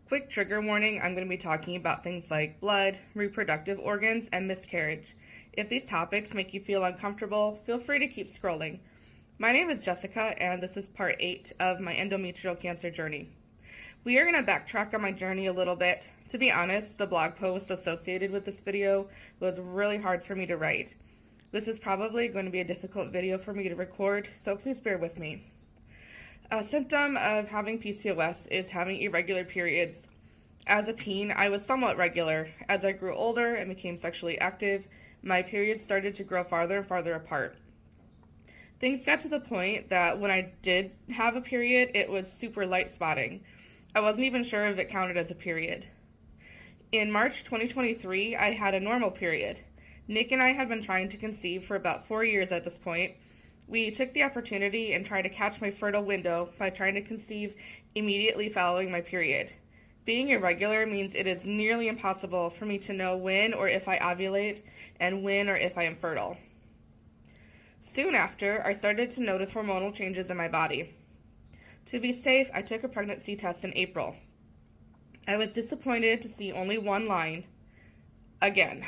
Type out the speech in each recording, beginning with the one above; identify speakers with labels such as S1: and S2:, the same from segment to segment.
S1: Quick trigger warning, I'm going to be talking about things like blood, reproductive organs, and miscarriage. If these topics make you feel uncomfortable, feel free to keep scrolling. My name is Jessica, and this is part 8 of my endometrial cancer journey. We are going to backtrack on my journey a little bit. To be honest, the blog post associated with this video was really hard for me to write. This is probably going to be a difficult video for me to record, so please bear with me. A symptom of having PCOS is having irregular periods. As a teen, I was somewhat regular. As I grew older and became sexually active, my periods started to grow farther and farther apart. Things got to the point that when I did have a period, it was super light spotting. I wasn't even sure if it counted as a period. In March 2023, I had a normal period. Nick and I had been trying to conceive for about 4 years at this point. We took the opportunity and tried to catch my fertile window by trying to conceive immediately following my period. Being irregular means it is nearly impossible for me to know when or if I ovulate and when or if I am fertile. Soon after, I started to notice hormonal changes in my body. To be safe, I took a pregnancy test in April. I was disappointed to see only one line. Again.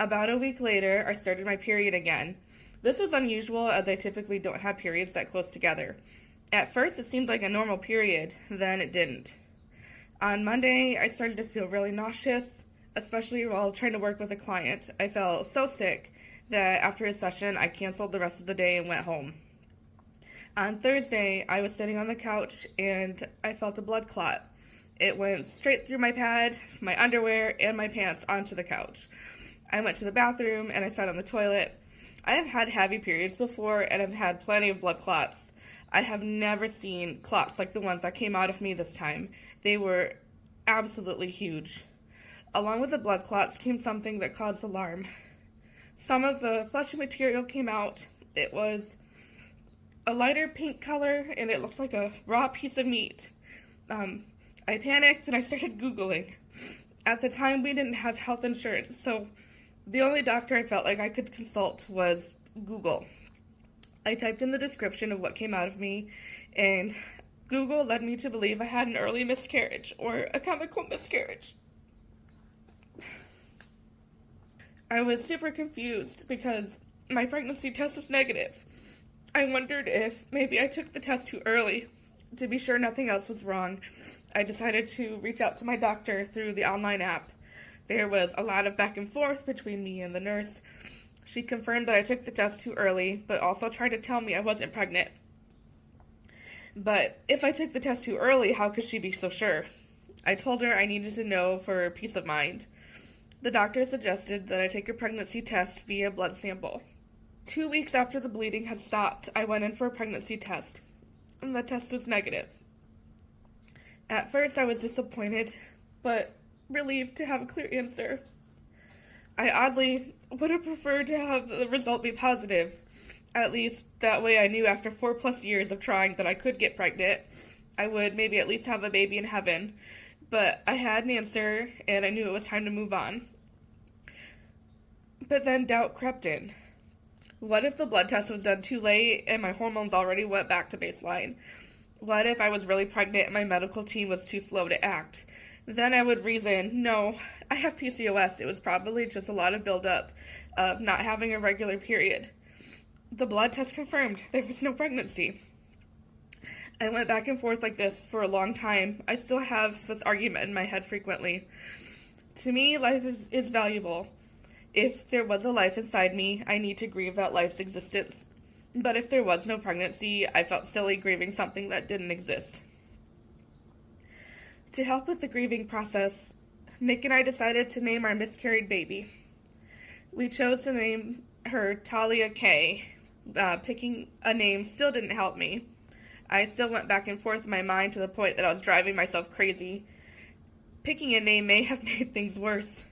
S1: About a week later, I started my period again. This was unusual as I typically don't have periods that close together. At first, it seemed like a normal period, then it didn't. On Monday, I started to feel really nauseous, especially while trying to work with a client. I felt so sick that after a session, I canceled the rest of the day and went home. On Thursday, I was sitting on the couch and I felt a blood clot. It went straight through my pad, my underwear, and my pants onto the couch. I went to the bathroom and I sat on the toilet. I have had heavy periods before and have had plenty of blood clots. I have never seen clots like the ones that came out of me this time. They were absolutely huge. Along with the blood clots came something that caused alarm. Some of the fleshy material came out. It was a lighter pink color and it looked like a raw piece of meat. I panicked and I started Googling. At the time, we didn't have health insurance, so the only doctor I felt like I could consult was Google. I typed in the description of what came out of me, and Google led me to believe I had an early miscarriage, or a chemical miscarriage. I was super confused because my pregnancy test was negative. I wondered if maybe I took the test too early. To be sure nothing else was wrong, I decided to reach out to my doctor through the online app. There was a lot of back and forth between me and the nurse. She confirmed that I took the test too early, but also tried to tell me I wasn't pregnant. But if I took the test too early, how could she be so sure? I told her I needed to know for peace of mind. The doctor suggested that I take a pregnancy test via blood sample. 2 weeks after the bleeding had stopped, I went in for a pregnancy test, and the test was negative. At first, I was disappointed, but relieved to have a clear answer. I oddly would have preferred to have the result be positive. At least that way I knew after 4+ years of trying that I could get pregnant. I would maybe at least have a baby in heaven. But I had an answer and I knew it was time to move on. But then doubt crept in. What if the blood test was done too late and my hormones already went back to baseline? What if I was really pregnant and my medical team was too slow to act? Then I would reason, no, I have PCOS. It was probably just a lot of buildup of not having a regular period. The blood test confirmed there was no pregnancy. I went back and forth like this for a long time. I still have this argument in my head frequently. To me, life is valuable. If there was a life inside me, I need to grieve that life's existence. But if there was no pregnancy, I felt silly grieving something that didn't exist. To help with the grieving process, Nick and I decided to name our miscarried baby. We chose to name her Talia Kay. Picking a name still didn't help me. I still went back and forth in my mind to the point that I was driving myself crazy. Picking a name may have made things worse.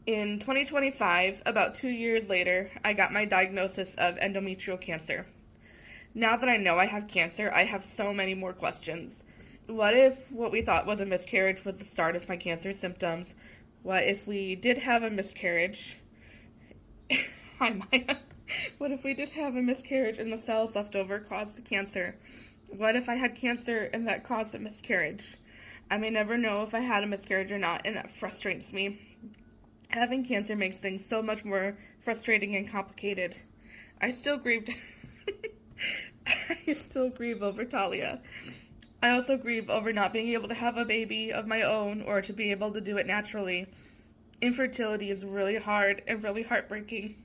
S1: In 2025, about 2 years later, I got my diagnosis of endometrial cancer. Now that I know I have cancer, I have so many more questions. What if what we thought was a miscarriage was the start of my cancer symptoms? What if we did have a miscarriage? Hi, Maya. What if we did have a miscarriage and the cells left over caused the cancer? What if I had cancer and that caused a miscarriage? I may never know if I had a miscarriage or not, and that frustrates me. Having cancer makes things so much more frustrating and complicated. I still grieved. I still grieve over Talia. I also grieve over not being able to have a baby of my own or to be able to do it naturally. Infertility is really hard and really heartbreaking.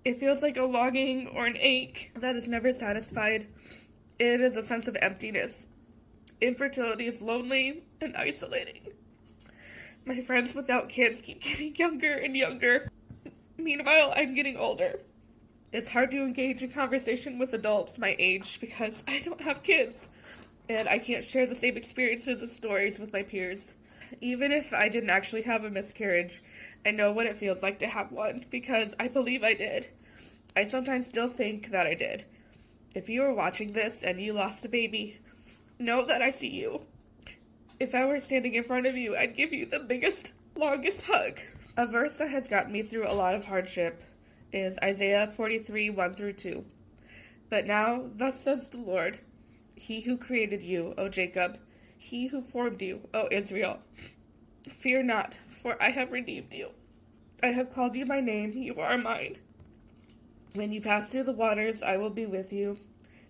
S1: It feels like a longing or an ache that is never satisfied. It is a sense of emptiness. Infertility is lonely and isolating. My friends without kids keep getting younger and younger. Meanwhile, I'm getting older. It's hard to engage in conversation with adults my age because I don't have kids, and I can't share the same experiences and stories with my peers. Even if I didn't actually have a miscarriage, I know what it feels like to have one because I believe I did. I sometimes still think that I did. If you are watching this and you lost a baby, know that I see you. If I were standing in front of you, I'd give you the biggest, longest hug. A verse that has gotten me through a lot of hardship is Isaiah 43, 1-2. But now, thus says the Lord, He who created you, O Jacob, He who formed you, O Israel. Fear not, for I have redeemed you. I have called you by name, you are mine. When you pass through the waters, I will be with you,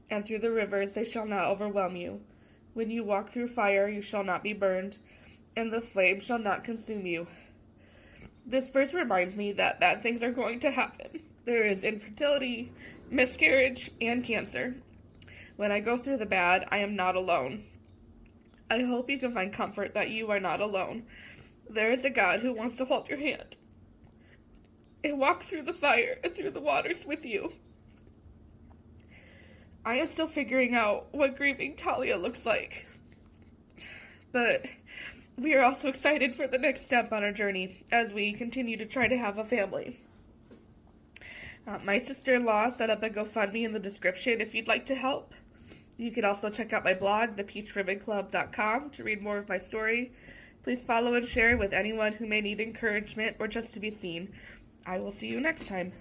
S1: and through the rivers, they shall not overwhelm you. When you walk through fire, you shall not be burned, and the flame shall not consume you. This verse reminds me that bad things are going to happen. There is infertility, miscarriage, and cancer. When I go through the bad, I am not alone. I hope you can find comfort that you are not alone. There is a God who wants to hold your hand and walk through the fire and through the waters with you. I am still figuring out what grieving Talia looks like, but we are also excited for the next step on our journey as we continue to try to have a family. My sister-in-law set up a GoFundMe in the description if you'd like to help. You can also check out my blog, thepeachribbоnclub.com, to read more of my story. Please follow and share with anyone who may need encouragement or just to be seen. I will see you next time.